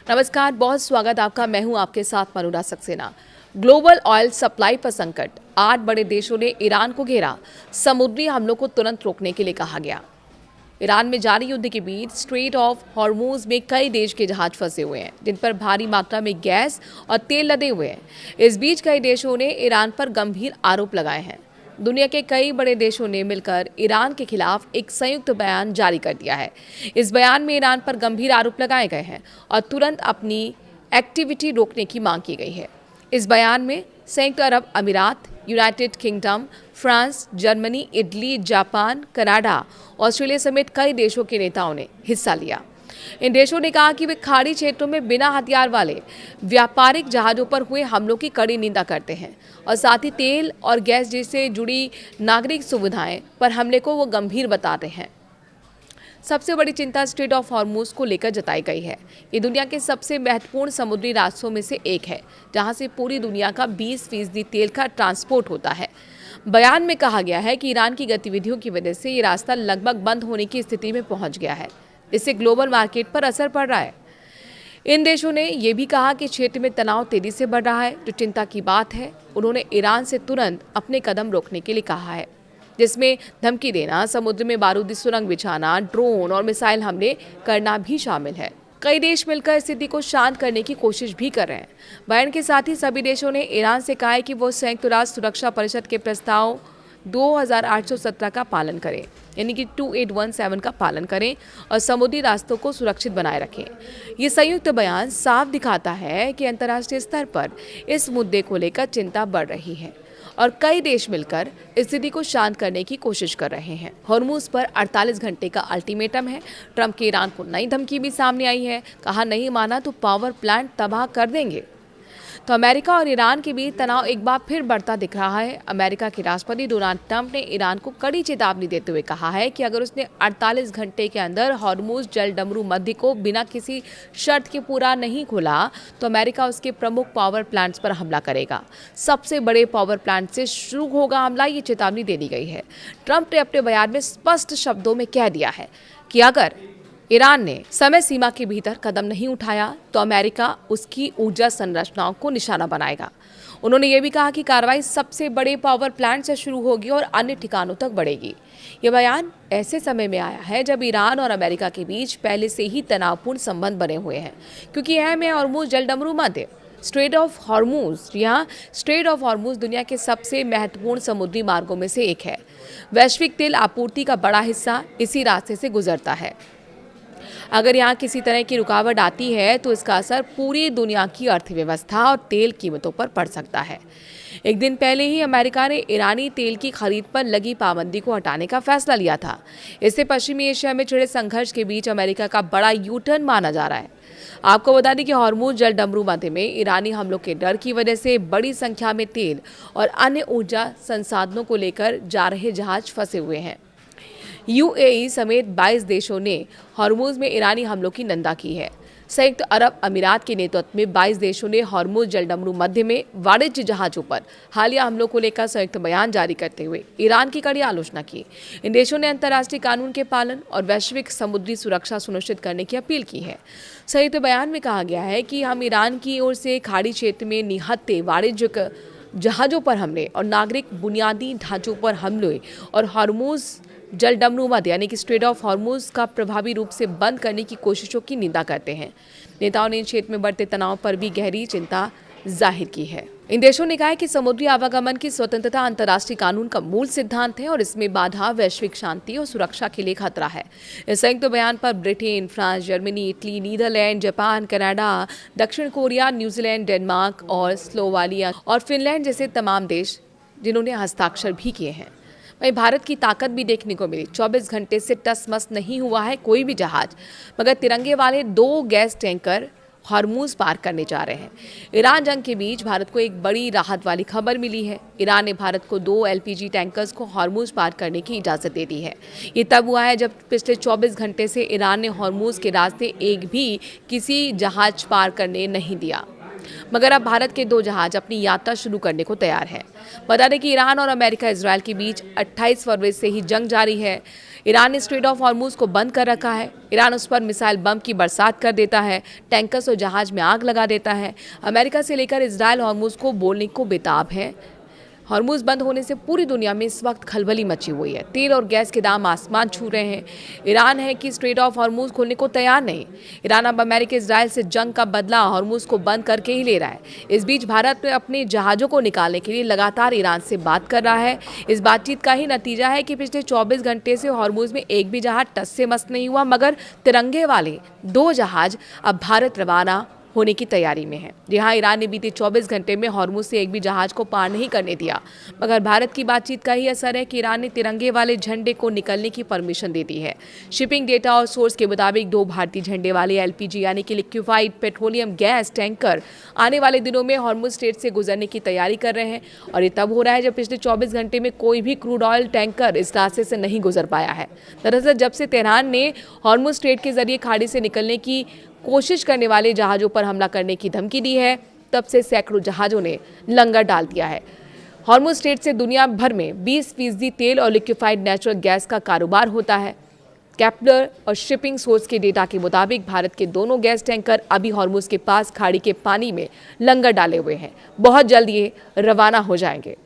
नमस्कार, बहुत स्वागत आपका। मैं हूं आपके साथ मनुरा सक्सेना। ग्लोबल ऑयल सप्लाई पर संकट, 8 बड़े देशों ने ईरान को घेरा। समुद्री हमलों को तुरंत रोकने के लिए कहा गया। ईरान में जारी युद्ध के बीच स्ट्रेट ऑफ हॉर्मूज में कई देश के जहाज फंसे हुए हैं, जिन पर भारी मात्रा में गैस और तेल लदे हुए हैं। इस बीच कई देशों ने ईरान पर गंभीर आरोप लगाए हैं। दुनिया के कई बड़े देशों ने मिलकर ईरान के खिलाफ एक संयुक्त बयान जारी कर दिया है। इस बयान में ईरान पर गंभीर आरोप लगाए गए हैं और तुरंत अपनी एक्टिविटी रोकने की मांग की गई है। इस बयान में संयुक्त अरब अमीरात, United kingdom, France, Germany, Italy, Japan, Canada, Australia समेत कई देशों के नेताओं ने हिस्सा लिया। इन देशों ने कहा कि वे खाड़ी क्षेत्रों में बिना हथियार वाले व्यापारिक जहाजों पर हुए हमलों की कड़ी निंदा करते हैं और साथ ही तेल और गैस जैसे जुड़ी नागरिक सुविधाएं पर हमले को वो गंभीर बताते हैं। सबसे बड़ी चिंता स्ट्रेट ऑफ हॉर्मूज को लेकर जताई गई है। ये दुनिया के सबसे महत्वपूर्ण समुद्री रास्तों में से एक है, जहां से पूरी दुनिया का 20% तेल का ट्रांसपोर्ट होता है। बयान में कहा गया है कि ईरान की गतिविधियों की वजह से ये रास्ता लगभग बंद होने की स्थिति में पहुंच गया है। इससे ग्लोबल मार्केट पर असर पड़ रहा है। इन देशों ने यह भी कहा कि क्षेत्र में तनाव तेजी से बढ़ रहा है, जो चिंता की बात है। उन्होंने ईरान से तुरंत अपने कदम रोकने के लिए कहा है, जिसमें धमकी देना, समुद्र में बारूदी सुरंग बिछाना, ड्रोन और मिसाइल हमले करना भी शामिल है। कई देश मिलकर स्थिति को शांत करने की कोशिश भी कर रहे हैं। बयान के साथ ही सभी देशों ने ईरान से कहा है कि वो संयुक्त राष्ट्र सुरक्षा परिषद के प्रस्ताव 2817 का पालन करें, यानी कि 2817 का पालन करें और समुद्री रास्तों को सुरक्षित बनाए रखें। ये संयुक्त बयान साफ दिखाता है कि अंतर्राष्ट्रीय स्तर पर इस मुद्दे को लेकर चिंता बढ़ रही है और कई देश मिलकर स्थिति को शांत करने की कोशिश कर रहे हैं। हॉर्मूज पर 48 घंटे का अल्टीमेटम है। ट्रंप के ईरान को नई धमकी भी सामने आई है। कहा, नहीं माना तो पावर प्लांट तबाह कर देंगे। तो अमेरिका और ईरान के बीच तनाव एक बार फिर बढ़ता दिख रहा है। अमेरिका के राष्ट्रपति डोनाल्ड ट्रंप ने ईरान को कड़ी चेतावनी देते हुए कहा है कि अगर उसने 48 घंटे के अंदर हॉर्मूज जलडमरू मध्य को बिना किसी शर्त के पूरा नहीं खोला तो अमेरिका उसके प्रमुख पावर प्लांट्स पर हमला करेगा। सबसे बड़े पावर प्लांट से शुरू होगा हमला, ये चेतावनी दे दी गई है। ट्रंप ने अपने बयान में स्पष्ट शब्दों में कह दिया है कि अगर ईरान ने समय सीमा के भीतर कदम नहीं उठाया तो अमेरिका उसकी ऊर्जा संरचनाओं को निशाना बनाएगा। उन्होंने ये भी कहा कि कार्रवाई सबसे बड़े पावर प्लांट से शुरू होगी और अन्य ठिकानों तक बढ़ेगी। ये बयान ऐसे समय में आया है जब ईरान और अमेरिका के बीच पहले से ही तनावपूर्ण संबंध बने हुए हैं, क्योंकि अहम है हॉर्मूज जलडमरू मध्य। स्ट्रेट ऑफ हॉर्मूज, यहाँ स्ट्रेट ऑफ हॉर्मूज दुनिया के सबसे महत्वपूर्ण समुद्री मार्गों में से एक है। वैश्विक तेल आपूर्ति का बड़ा हिस्सा इसी रास्ते से गुजरता है। अगर यहाँ किसी तरह की रुकावट आती है तो इसका असर पूरी दुनिया की अर्थव्यवस्था और तेल कीमतों पर पड़ सकता है। एक दिन पहले ही अमेरिका ने ईरानी तेल की खरीद पर लगी पाबंदी को हटाने का फैसला लिया था। इससे पश्चिमी एशिया में छिड़े संघर्ष के बीच अमेरिका का बड़ा यू टर्न माना जा रहा है। आपको बता दें कि हॉर्मूज जलडमरू मध्य में ईरानी हमलों के डर की वजह से बड़ी संख्या में तेल और अन्य ऊर्जा संसाधनों को लेकर जा रहे जहाज फंसे हुए हैं। यूएई समेत 22 देशों ने हॉर्मूज में ईरानी हमलों की निंदा की है। संयुक्त अरब अमीरात के नेतृत्व में 22 देशों ने हॉर्मूज जलडमरू मध्य में वाणिज्य जहाजों पर हालिया हमलों को लेकर संयुक्त बयान जारी करते हुए ईरान की कड़ी आलोचना की। इन देशों ने अंतर्राष्ट्रीय कानून के पालन और वैश्विक समुद्री सुरक्षा सुनिश्चित करने की अपील की है। संयुक्त बयान में कहा गया है कि हम ईरान की ओर से खाड़ी क्षेत्र में निहत्थे वाणिज्यिक जहाजों पर हमले और नागरिक बुनियादी ढांचों पर हमले और हॉर्मूज जलडमरू मध्य यानी कि स्ट्रेट ऑफ हॉर्मूज का प्रभावी रूप से बंद करने की कोशिशों की निंदा करते हैं। नेताओं ने इन क्षेत्र में बढ़ते तनाव पर भी गहरी चिंता जाहिर की है। इन देशों ने कहा है कि समुद्री आवागमन की स्वतंत्रता अंतर्राष्ट्रीय कानून का मूल सिद्धांत है और इसमें बाधा वैश्विक शांति और सुरक्षा के लिए खतरा है। इस संयुक्त बयान पर Britain, France, Germany, Italy, Netherland, Japan, Canada, दक्षिण कोरिया, न्यूजीलैंड, डेनमार्क और स्लोवालिया और फिनलैंड जैसे तमाम देश जिन्होंने हस्ताक्षर भी किए हैं। वहीं भारत की ताकत भी देखने को मिली। 24 घंटे से टस मस नहीं हुआ है कोई भी जहाज, मगर तिरंगे वाले 2 गैस टैंकर हॉर्मूज पार करने जा रहे हैं। ईरान जंग के बीच भारत को एक बड़ी राहत वाली खबर मिली है। ईरान ने भारत को 2 एलपीजी टैंकर्स को हॉर्मूज पार करने की इजाज़त दे दी है। ये तब हुआ है जब पिछले 24 घंटे से ईरान ने हॉर्मूज के रास्ते एक भी किसी जहाज पार करने नहीं दिया, मगर अब भारत के 2 जहाज अपनी यात्रा शुरू करने को तैयार हैं। बता दें कि ईरान और अमेरिका इजरायल के बीच 28 फरवरी से ही जंग जारी है। ईरान ने स्ट्रेट ऑफ हॉर्मुज को बंद कर रखा है। ईरान उस पर मिसाइल बम की बरसात कर देता है, टैंकर्स और जहाज में आग लगा देता है। अमेरिका से लेकर इजराइल हॉर्मुज को बोलने को बेताब है। हॉर्मुज बंद होने से पूरी दुनिया में इस वक्त खलबली मची हुई है। तेल और गैस के दाम आसमान छू रहे हैं। ईरान है कि स्ट्रेट ऑफ हॉर्मुज खोलने को तैयार नहीं। ईरान अब अमेरिका इजराइल से जंग का बदला हॉर्मुज को बंद करके ही ले रहा है। इस बीच भारत में अपने जहाज़ों को निकालने के लिए लगातार ईरान से बात कर रहा है। इस बातचीत का ही नतीजा है कि पिछले 24 घंटे से हॉर्मुज में एक भी जहाज टस से मस नहीं हुआ, मगर तिरंगे वाले 2 जहाज अब भारत रवाना होने की तैयारी में है। जहां ईरान ने बीते 24 घंटे में हॉर्मुज से एक भी जहाज को पार नहीं करने दिया, मगर भारत की बातचीत का ही असर है कि ईरान ने तिरंगे वाले झंडे को निकलने की परमिशन दे दी है। शिपिंग डेटा और सोर्स के मुताबिक 2 भारतीय झंडे वाले एलपीजी यानी कि लिक्विफाइड पेट्रोलियम गैस टैंकर आने वाले दिनों में हॉर्मुज स्ट्रेट से गुजरने की तैयारी कर रहे हैं। और ये तब हो रहा है जब पिछले 24 घंटे में कोई भी क्रूड ऑयल टैंकर इस रास्ते से नहीं गुजर पाया है। दरअसल जब से तेहरान ने हॉर्मुज स्ट्रेट के जरिए खाड़ी से निकलने की कोशिश करने वाले जहाज़ों पर हमला करने की धमकी दी है, तब से सैकड़ों जहाज़ों ने लंगर डाल दिया है। हॉर्मुज स्ट्रेट से दुनिया भर में 20% तेल और लिक्विफाइड नेचुरल गैस का कारोबार होता है। कैप्लर और शिपिंग सोर्स के डेटा के मुताबिक भारत के दोनों गैस टैंकर अभी हॉर्मुज के पास खाड़ी के पानी में लंगर डाले हुए हैं। बहुत जल्द ये रवाना हो जाएंगे।